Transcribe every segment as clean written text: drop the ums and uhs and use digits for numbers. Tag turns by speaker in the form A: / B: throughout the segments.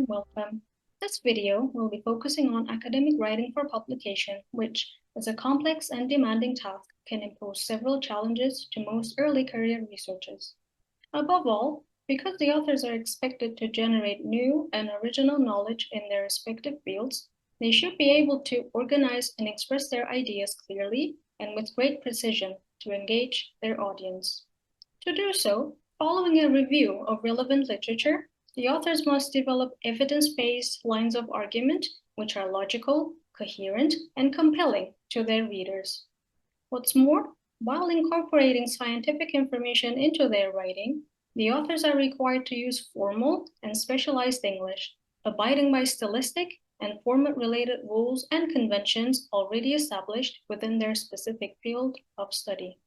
A: Welcome. This video will be focusing on academic writing for publication, which, as a complex and demanding task, can impose several challenges to most early career researchers. Above all, because the authors are expected to generate new and original knowledge in their respective fields, they should be able to organize and express their ideas clearly and with great precision to engage their audience. To do so, following a review of relevant literature, the authors must develop evidence-based lines of argument which are logical, coherent, and compelling to their readers. What's more, while incorporating scientific information into their writing, the authors are required to use formal and specialized English, abiding by stylistic and format-related rules and conventions already established within their specific field of study.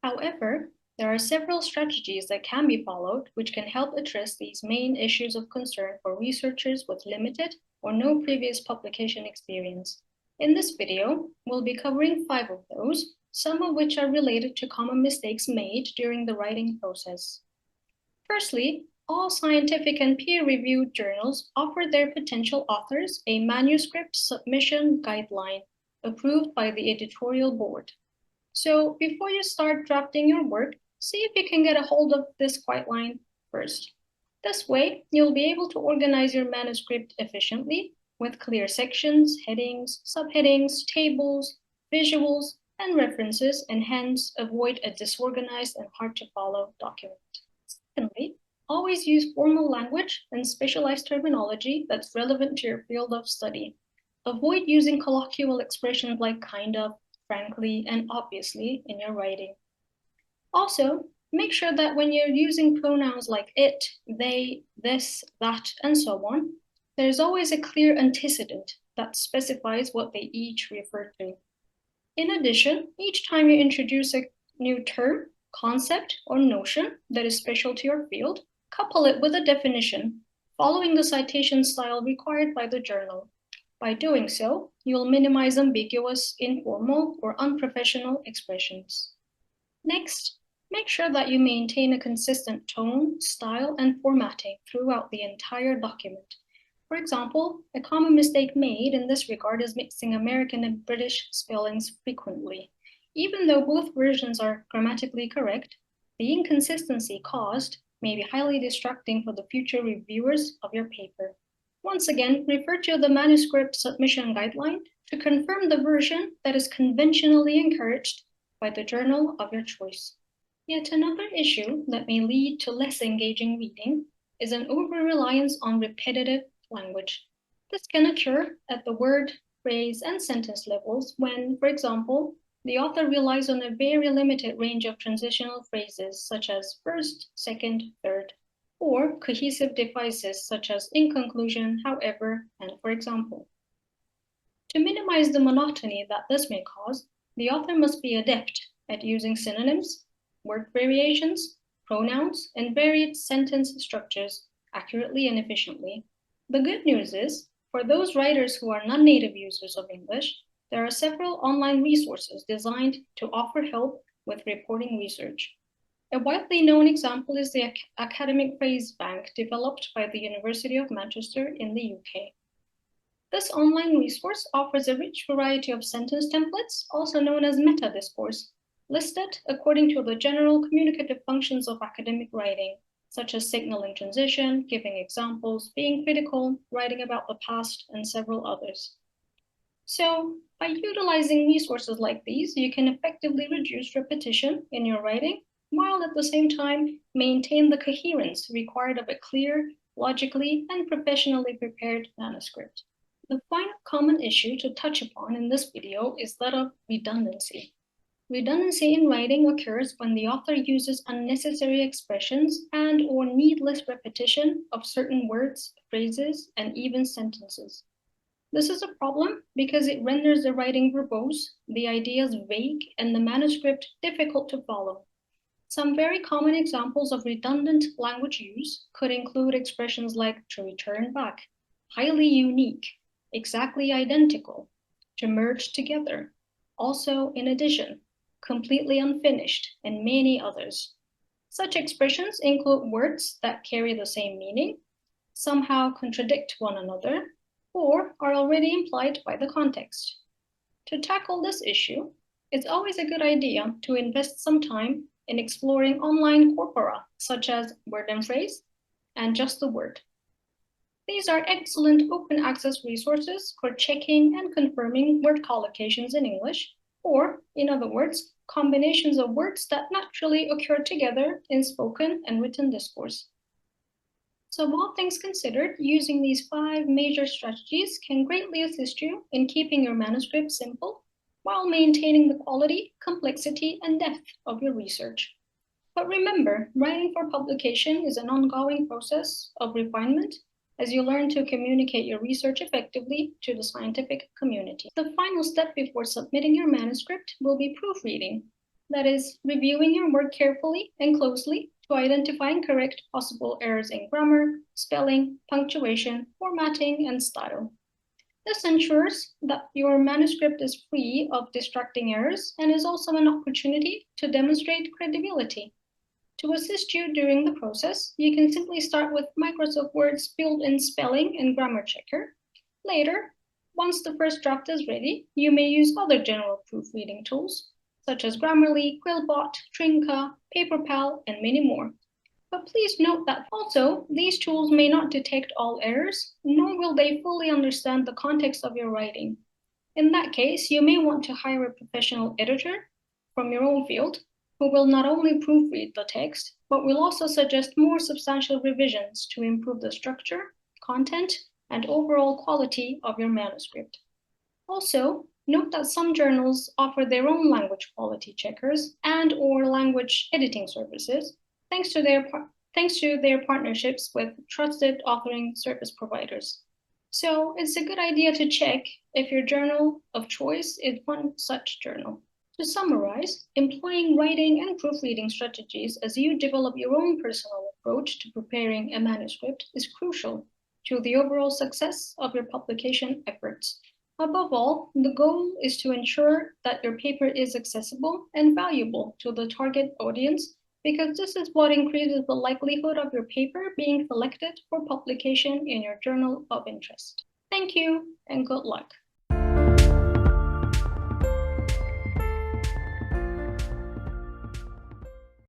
A: However, there are several strategies that can be followed which can help address these main issues of concern for researchers with limited or no previous publication experience. In this video, we'll be covering 5 of those, some of which are related to common mistakes made during the writing process. Firstly, all scientific and peer-reviewed journals offer their potential authors a manuscript submission guideline approved by the editorial board. So before you start drafting your work, see if you can get a hold of this guideline first. This way, you'll be able to organize your manuscript efficiently with clear sections, headings, subheadings, tables, visuals, and references, and hence avoid a disorganized and hard-to-follow document. Secondly, always use formal language and specialized terminology that's relevant to your field of study. Avoid using colloquial expressions like kind of, frankly, and obviously in your writing. Also, make sure that when you're using pronouns like it, they, this, that, and so on, there's always a clear antecedent that specifies what they each refer to. In addition, each time you introduce a new term, concept, or notion that is special to your field, couple it with a definition, following the citation style required by the journal. By doing so, you'll minimize ambiguous, informal, or unprofessional expressions. Next, make sure that you maintain a consistent tone, style, and formatting throughout the entire document. For example, a common mistake made in this regard is mixing American and British spellings frequently. Even though both versions are grammatically correct, the inconsistency caused may be highly distracting for the future reviewers of your paper. Once again, refer to the manuscript submission guideline to confirm the version that is conventionally encouraged by the journal of your choice. Yet another issue that may lead to less engaging reading is an over-reliance on repetitive language. This can occur at the word, phrase, and sentence levels when, for example, the author relies on a very limited range of transitional phrases such as first, second, third, or cohesive devices such as in conclusion, however, and for example. To minimize the monotony that this may cause, the author must be adept at using synonyms, word variations, pronouns, and varied sentence structures accurately and efficiently. The good news is, for those writers who are non-native users of English, there are several online resources designed to offer help with reporting research. A widely known example is the Academic Phrase Bank developed by the University of Manchester in the UK. This online resource offers a rich variety of sentence templates, also known as meta-discourse, listed according to the general communicative functions of academic writing, such as signaling transition, giving examples, being critical, writing about the past, and several others. So, by utilizing resources like these, you can effectively reduce repetition in your writing, while at the same time maintain the coherence required of a clear, logically, and professionally prepared manuscript. The final common issue to touch upon in this video is that of redundancy. Redundancy in writing occurs when the author uses unnecessary expressions and or needless repetition of certain words, phrases, and even sentences. This is a problem because it renders the writing verbose, the ideas vague, and the manuscript difficult to follow. Some very common examples of redundant language use could include expressions like to return back, highly unique, exactly identical, to merge together, also in addition, completely unfinished, and many others. Such expressions include words that carry the same meaning, somehow contradict one another, or are already implied by the context. To tackle this issue, it's always a good idea to invest some time in exploring online corpora, such as Word and Phrase and Just the Word. These are excellent open access resources for checking and confirming word collocations in English, or, in other words, combinations of words that naturally occur together in spoken and written discourse. So all things considered, using these 5 major strategies can greatly assist you in keeping your manuscript simple while maintaining the quality, complexity, and depth of your research. But remember, writing for publication is an ongoing process of refinement as you learn to communicate your research effectively to the scientific community. The final step before submitting your manuscript will be proofreading. That is, reviewing your work carefully and closely to identify and correct possible errors in grammar, spelling, punctuation, formatting, and style. This ensures that your manuscript is free of distracting errors and is also an opportunity to demonstrate credibility. To assist you during the process, you can simply start with Microsoft Word's built-in spelling and grammar checker. Later, once the first draft is ready, you may use other general proofreading tools, such as Grammarly, Quillbot, Trinka, PaperPal, and many more. But please note that also, these tools may not detect all errors, nor will they fully understand the context of your writing. In that case, you may want to hire a professional editor from your own field who will not only proofread the text, but will also suggest more substantial revisions to improve the structure, content, and overall quality of your manuscript. Also, note that some journals offer their own language quality checkers and/or language editing services, thanks to their partnerships with trusted authoring service providers. So it's a good idea to check if your journal of choice is one such journal. To summarize, employing writing and proofreading strategies as you develop your own personal approach to preparing a manuscript is crucial to the overall success of your publication efforts. Above all, the goal is to ensure that your paper is accessible and valuable to the target audience, because this is what increases the likelihood of your paper being selected for publication in your journal of interest. Thank you and good luck.